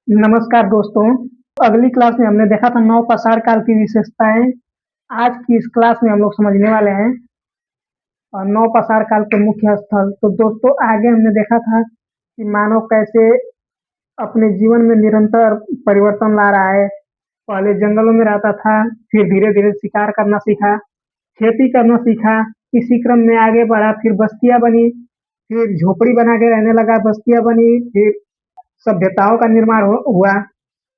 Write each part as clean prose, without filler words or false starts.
नमस्कार दोस्तों। अगली क्लास में हमने देखा था नवपाषाण काल की विशेषताएं। आज की इस क्लास में हम लोग समझने वाले हैं और नवपाषाण काल के मुख्य स्थल। तो दोस्तों आगे हमने देखा था कि मानव कैसे अपने जीवन में निरंतर परिवर्तन ला रहा है। पहले जंगलों में रहता था, फिर धीरे धीरे शिकार करना सीखा, खेती करना सीखा। इसी क्रम में आगे बढ़ा, फिर बस्तियां बनी, फिर झोपड़ी बना के रहने लगा, बस्तियां बनी, फिर सभ्यताओं का निर्माण हुआ।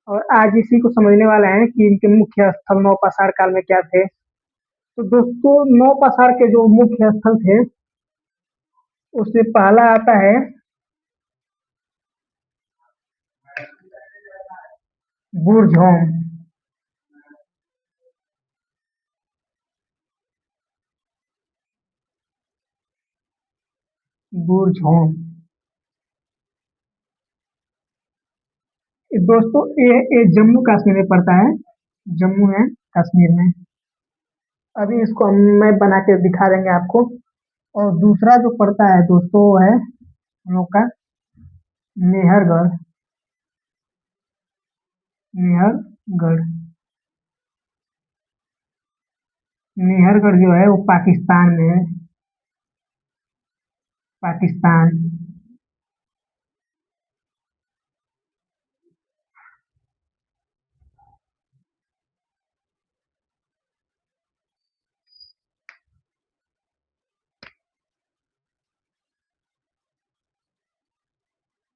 और आज इसी को समझने वाले हैं कि इनके मुख्य स्थल नवपाषाण काल में क्या थे। तो दोस्तों नवपाषाण के जो मुख्य स्थल थे उसमें पहला आता है बुरझोम। बुरझोम दोस्तों ये जम्मू कश्मीर में पड़ता है। जम्मू है कश्मीर में। अभी इसको मैं बना के दिखा देंगे आपको। और दूसरा जो पड़ता है दोस्तों वो है हम लोग का मेहरगढ़। मेहरगढ़ मेहरगढ़ जो है वो पाकिस्तान में है। पाकिस्तान।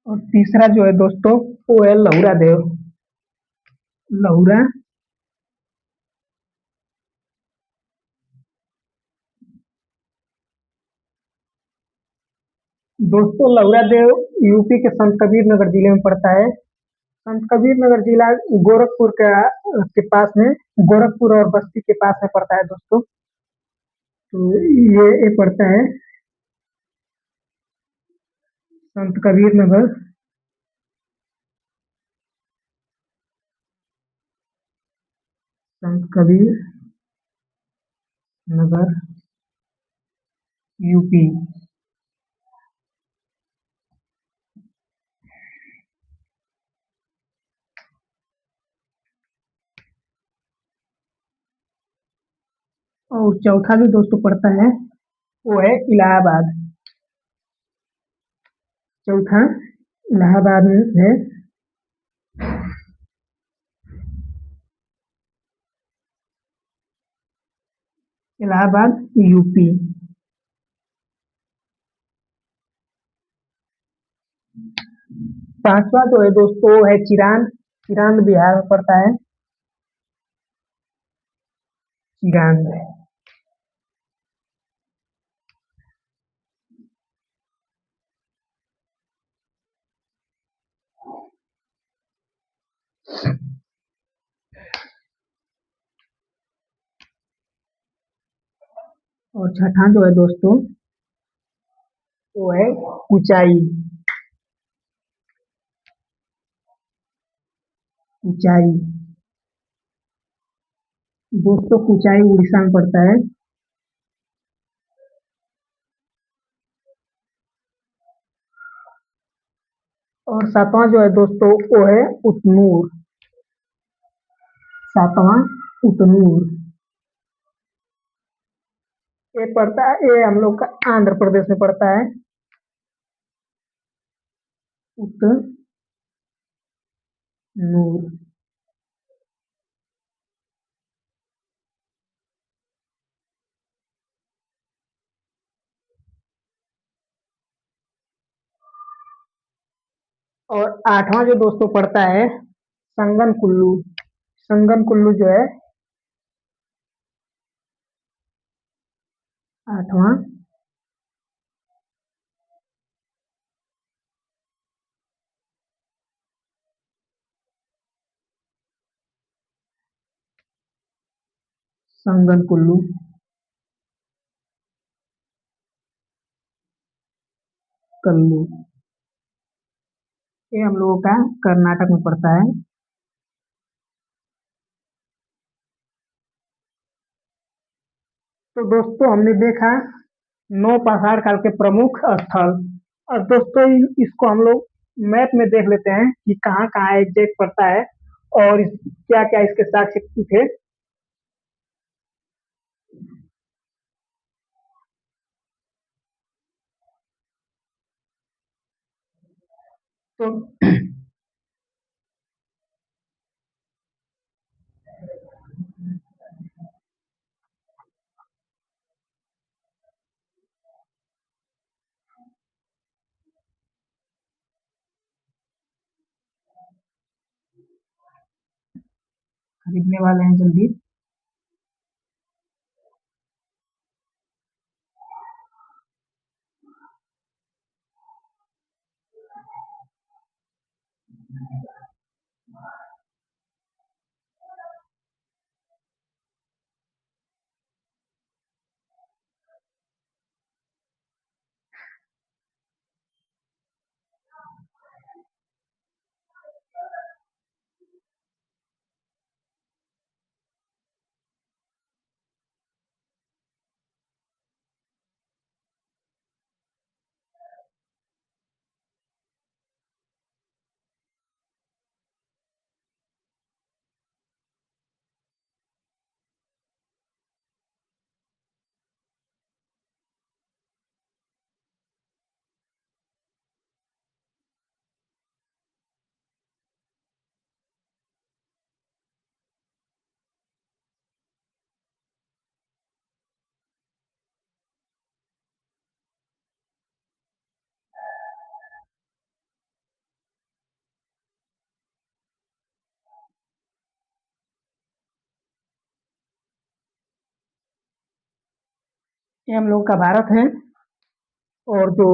और तीसरा जो है दोस्तों वो है लहुरा देव। लहुरा दोस्तों लहुरा देव यूपी के संत कबीर नगर जिले में पड़ता है। संत कबीर नगर जिला गोरखपुर के पास में, गोरखपुर और बस्ती के पास में पड़ता है दोस्तों। तो ये पड़ता है संत कबीर नगर। संत कबीर नगर यूपी। और चौथा जो दोस्तों पड़ता है वो है इलाहाबाद। चौथा इलाहाबाद में है। इलाहाबाद यूपी। पांचवा जो है दोस्तों वो है चिरांद। चिरांद बिहार में पड़ता है। चिरांद। और छठा जो है दोस्तों वो है ऊंचाई। ऊंचाई दोस्तों ऊंचाई उड़ीसा में पड़ता है। और सातवां जो है दोस्तों वो है उतनूर। सातवां उतनूर। ये पड़ता है, ये हम लोग का आंध्र प्रदेश में पड़ता है। उतनूर। और आठवां जो दोस्तों पड़ता है संगन कुल्लू। संगन कुल्लू जो है आठवां संगन कुल्लू। कल्लू ये हम लोगों का कर्नाटक में पड़ता है। तो दोस्तों हमने देखा नौ पाषाण काल के प्रमुख स्थल। और दोस्तों इसको हम लोग मैप में देख लेते हैं कि कहाँ कहाँ एग्जैक्ट पड़ता है और क्या क्या इसके साक्ष्य थे। तो खरीदने वाले हैं जल्दी। ये हम लोग का भारत है। और जो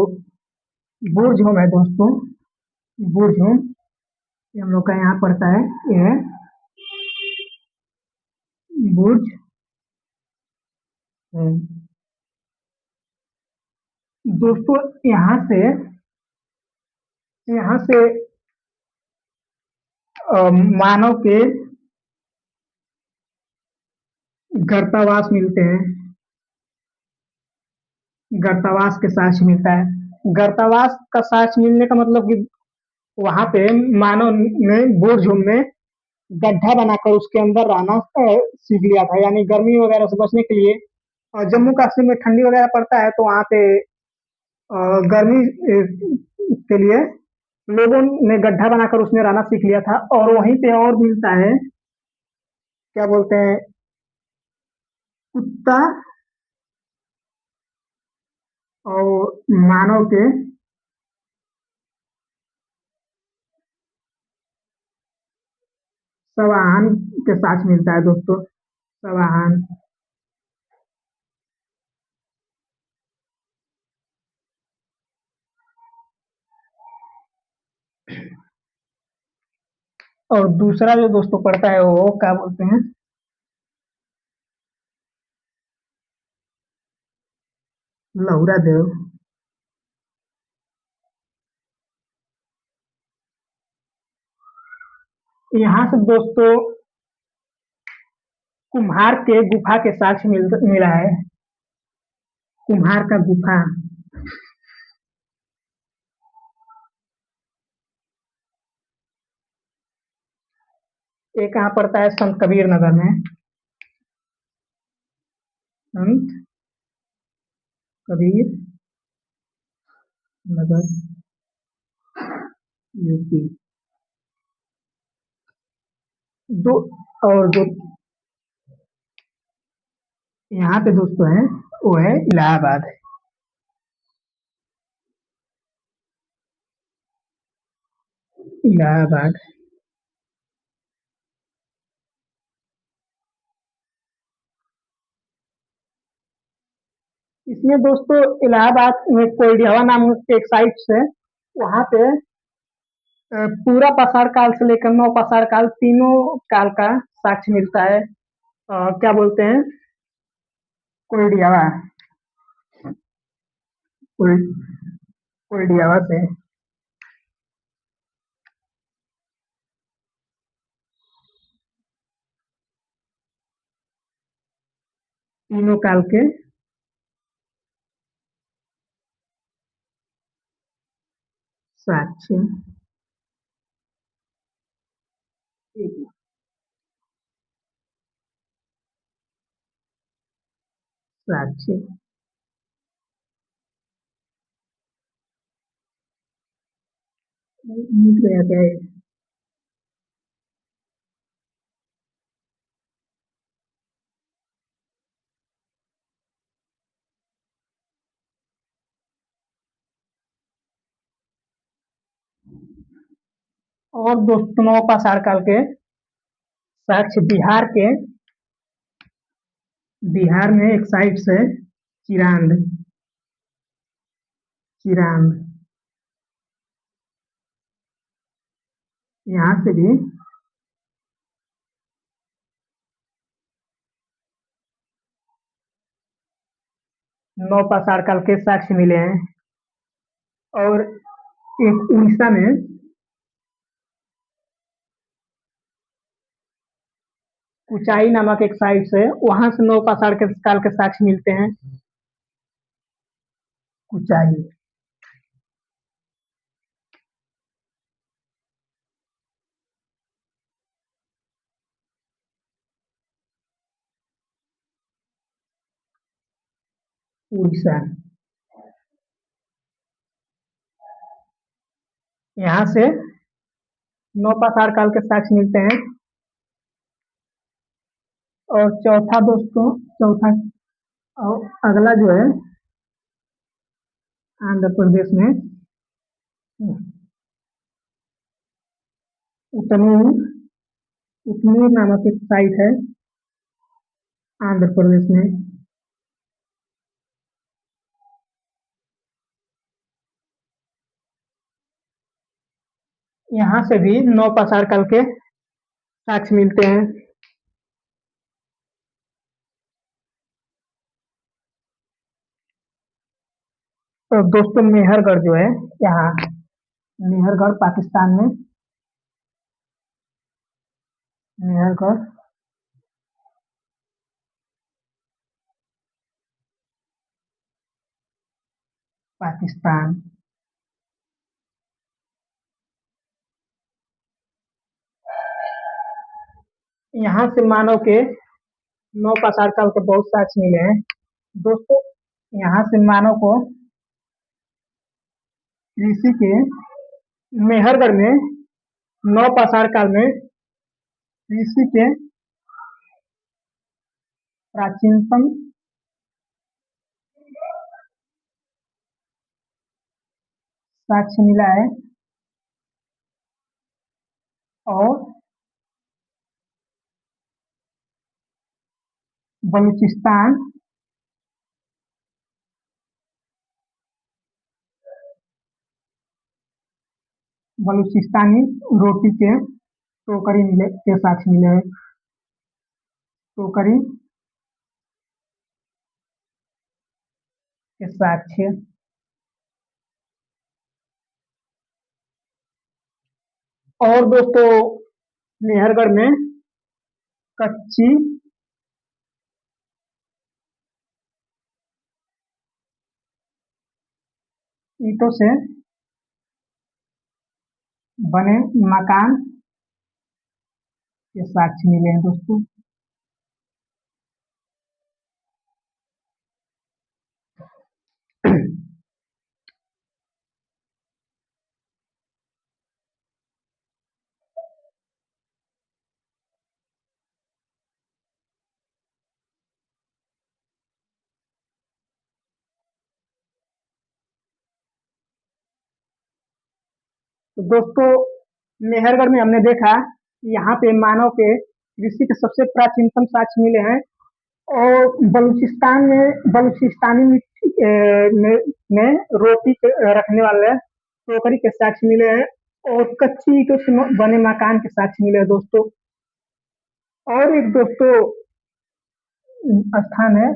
बुर्ज होम है दोस्तों, बुर्ज होम ये हम लोग का यहाँ पड़ता है। ये है बुर्ज होम। दोस्तों यहाँ से मानव के गर्तावास मिलते हैं। गर्तावास के साक्ष्य मिलता है। गर्तावास का साक्ष्य मिलने का मतलब कि वहां पे मानव ने बुर्ज में गड्ढा बनाकर उसके अंदर रहना सीख लिया था, यानी गर्मी वगैरह से बचने के लिए। और जम्मू कश्मीर में ठंडी वगैरह पड़ता है तो वहाँ पे गर्मी के लिए लोगों ने गड्ढा बनाकर उसमें रहना सीख लिया था। और वहीं पे और मिलता है, क्या बोलते हैं, कुत्ता और मानव के सवाहन के साथ मिलता है दोस्तों। सवाहन। और दूसरा जो दोस्तों पड़ता है वो क्या बोलते हैं, लहुरा देव। यहाँ से दोस्तों कुम्हार के गुफा के साक्ष्य मिला है। कुम्हार का गुफा। ये कहाँ पड़ता है? संत कबीर नगर में। संत कबीर नगर, यूपी। दो और जो यहाँ पे दोस्तों है वो है इलाहाबाद। इलाहाबाद। इसमें दोस्तों इलाहाबाद में कोइडिहवा नाम की एक साइट है। वहाँ पे पूरा पाषाण काल से लेकर नौ पाषाण काल तीनों काल का साक्ष्य मिलता है। क्या बोलते हैं, कोइडिहवा। कोइ- कोइडिहवा से तीनों काल के साक्ष्य। ठीक है। साक्ष्य। मिट गया क्या ये? और दोस्तों नवपाषाण काल के साक्ष्य बिहार में एक साइड से चिरांद चिरांद यहाँ से भी नवपाषाण काल के साक्ष्य मिले हैं। और एक उड़ीसा में कुचाई नामक एक साइट से वहां से नवपाषाण के काल के साक्ष्य मिलते हैं। कुचाई। उड़ीसा। यहाँ से नवपाषाण काल के साक्ष्य मिलते हैं। और चौथा और अगला जो है आंध्र प्रदेश में उतनूर उतनूर नामक एक साइट है आंध्र प्रदेश में। यहाँ से भी नवपाषाण काल के साक्ष्य मिलते हैं। तो दोस्तों मेहरगढ़ जो है यहाँ मेहरगढ़ पाकिस्तान में मेहरगढ़ पाकिस्तान। यहाँ से मानव के नवपाषाण काल के बहुत साक्ष्य मिले हैं। दोस्तों यहाँ से मानव को ऋषि के मेहरगढ़ में नवपाषाण काल में ऋषि के प्राचीनतम साक्ष्य मिला है। और बलूचिस्तान बलूचिस्तानी रोटी के टोकरी मिले के साक्ष्य मिले हैं। टोकरी के साक्ष्य। और दोस्तों मेहरगढ़ में कच्ची ईंटों से बने मकान के साक्ष्य मिले हैं दोस्तों। तो दोस्तों मेहरगढ़ में हमने देखा कि यहाँ पे मानव के कृषि के सबसे प्राचीनतम साक्ष्य मिले हैं। और बलूचिस्तान में बलूचिस्तानी मिट्टी में रोटी रखने वाले टोकरी के साक्ष्य मिले हैं। और कच्ची ईंटों से बने मकान के साक्ष्य मिले हैं दोस्तों। और एक दोस्तों स्थान है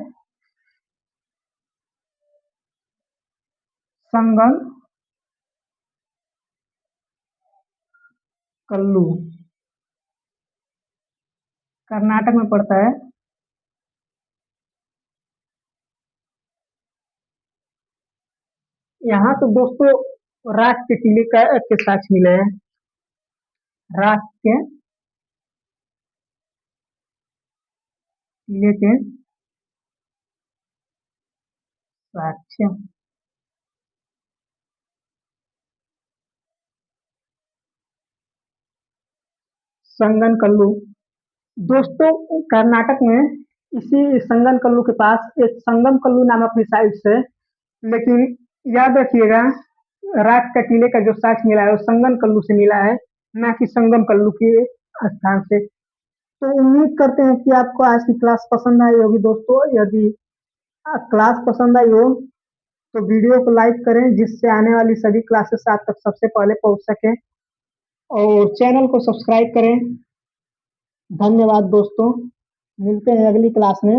संगम कल्लू कर्नाटक में पड़ता है। यहाँ से दोस्तों राख के टीले के साक्ष्य मिले हैं। राख के टीले के साक्ष्य। संगनकल्लू। दोस्तों कर्नाटक में इसी संगनकल्लू के पास एक संगमकल्लू नामक भी साइट्स है, लेकिन याद रखिएगा राख का टीले का जो साक्ष्य मिला है वो संगनकल्लू से मिला है, ना कि संगमकल्लू के स्थान से। तो उम्मीद करते हैं कि आपको आज की क्लास पसंद आई होगी दोस्तों। यदि क्लास पसंद आई हो तो वीडियो को लाइक करें, जिससे आने वाली सभी क्लासेस आप तक सबसे पहले पहुंच सके, और चैनल को सब्सक्राइब करें। धन्यवाद दोस्तों, मिलते हैं अगली क्लास में।